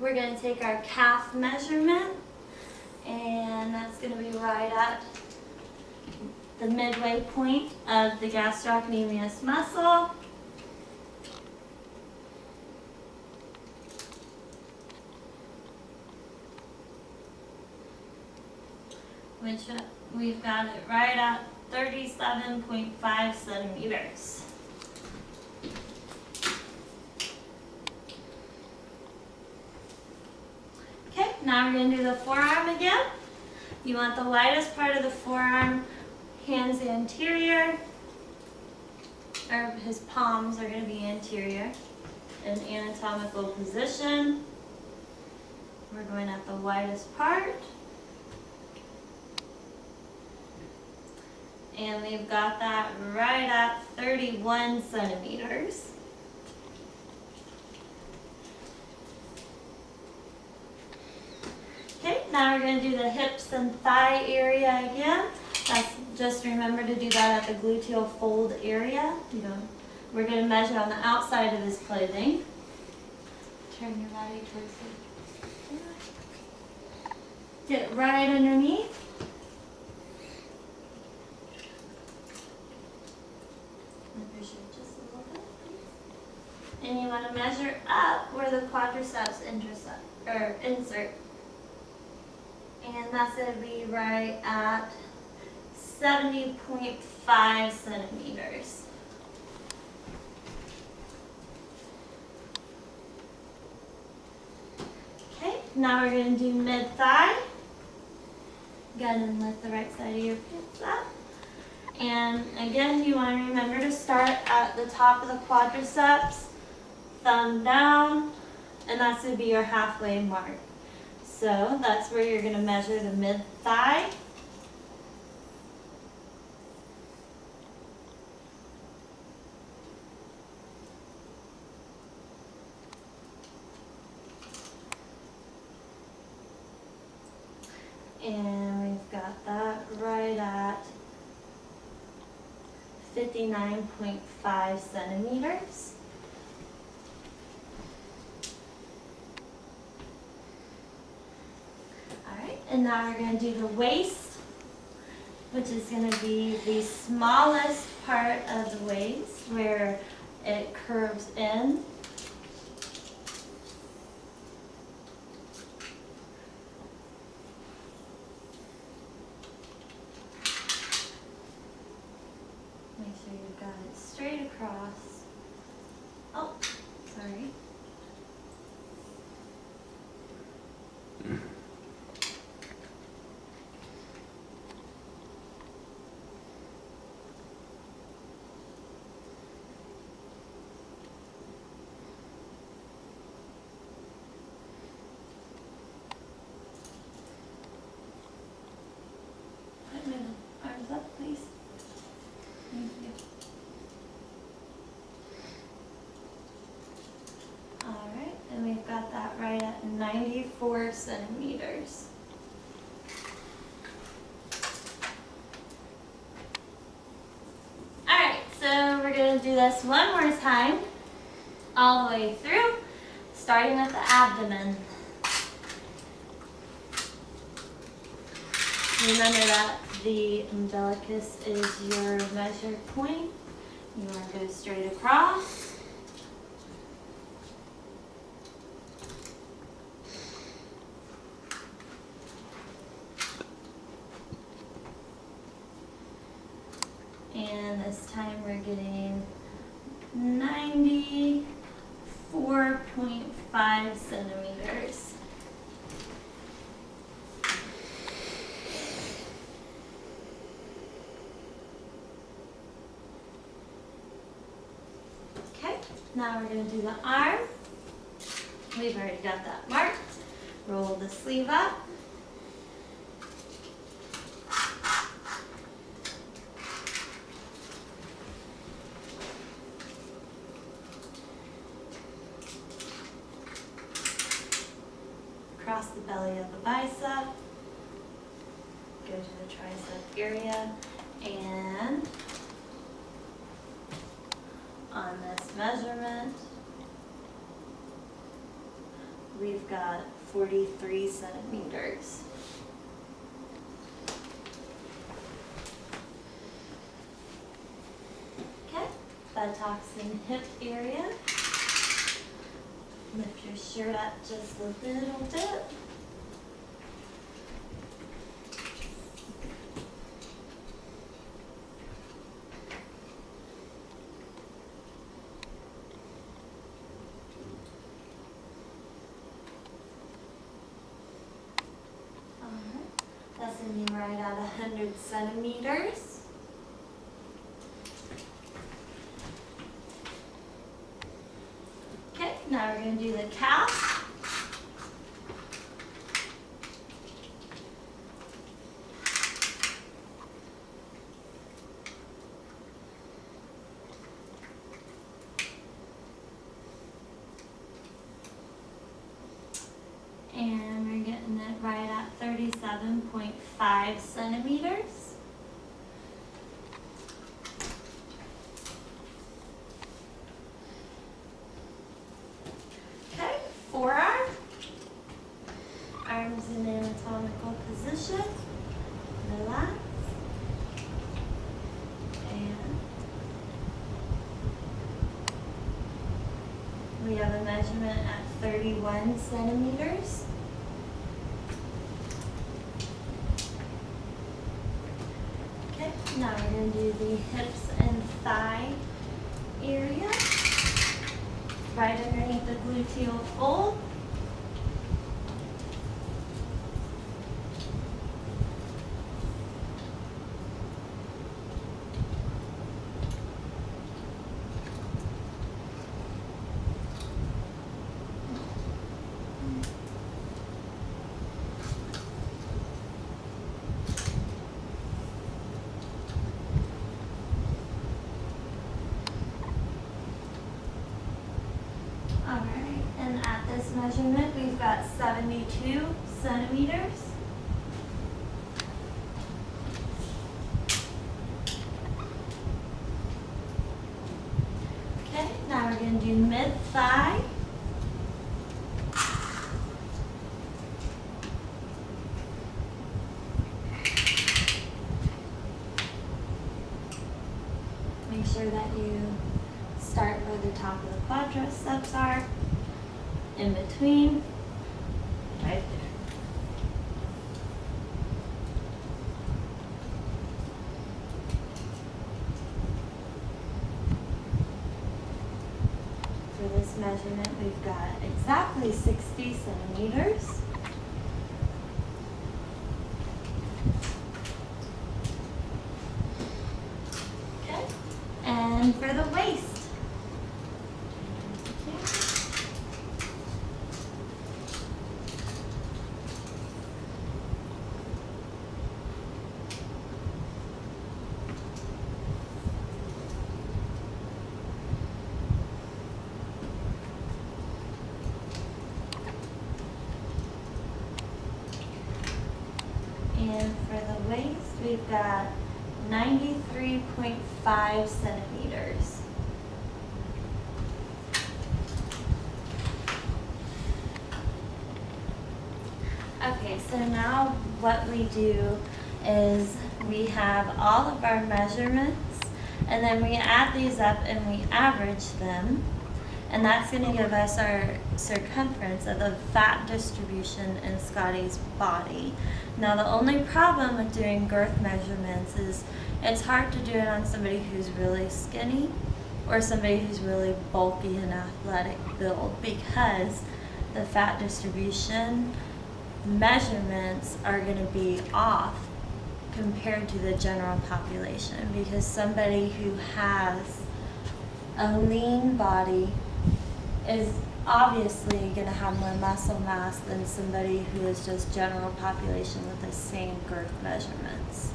we're going to take our calf measurement, and that's going to be right at the midway point of the gastrocnemius muscle. Which we've got it right at 37.5 centimeters. Okay, now we're going to do the forearm again. You want the widest part of the forearm, hands anterior, or his palms are going to be anterior in anatomical position. We're going at the widest part. And we've got that right at 31 centimeters. Okay, now we're going to do the hips and thigh area again. Just remember to do that at the gluteal fold area. We're going to measure on the outside of his clothing. Turn your body towards it. Get right underneath. And you want to measure up where the quadriceps insert. And that's going to be right at 70.5 centimeters. Okay, now we're going to do mid-thigh. Go ahead and lift the right side of your hips up. And again, you want to remember to start at the top of the quadriceps, thumb down, and that's going to be your halfway mark. So that's where you're going to measure the mid-thigh. And we've got that right at 59.5 centimeters. Alright, and now we're going to do the waist, which is going to be the smallest part of the waist where it curves in. Make sure you've got it straight across. Oh, sorry. Put my arms up, please. Thank you. All right, and we've got that right at 94 centimeters. All right, so we're going to do this one more time, all the way through, starting at the abdomen. Remember that the umbilicus is your measure point. You want to go straight across. And this time we're getting 94.5 centimeters. Now we're going to do the arm. We've already got that marked. Roll the sleeve up. Across the belly of the bicep. Go to the tricep area. And on this measurement, we've got 43 centimeters. Okay, buttocks and hip area. Lift your shirt up just a little bit. That's going to be right at 100 centimeters. Okay, now we're going to do the calf. And we're getting it right at 37.5 centimeters. Okay, forearm. Arms in anatomical position. Relax. And we have a measurement at 31 centimeters. Okay, now we're going to do the hips and thigh area, right underneath the gluteal fold. Alright, and at this measurement, we've got 72 centimeters. Okay, now we're going to do mid-thigh. Make sure that you start where the top of the quadriceps are, in between, right there. For this measurement, we've got exactly 60 centimeters. Okay, and for the waist. And for the waist, we've got 93.5 centimeters. Okay, so now what we do is we have all of our measurements, and then we add these up and we average them. And that's going to give us our circumference of the fat distribution in Scotty's body. Now, the only problem with doing girth measurements is it's hard to do it on somebody who's really skinny or somebody who's really bulky and athletic build, because the fat distribution measurements are going to be off compared to the general population, because somebody who has a lean body is obviously going to have more muscle mass than somebody who is just general population with the same girth measurements.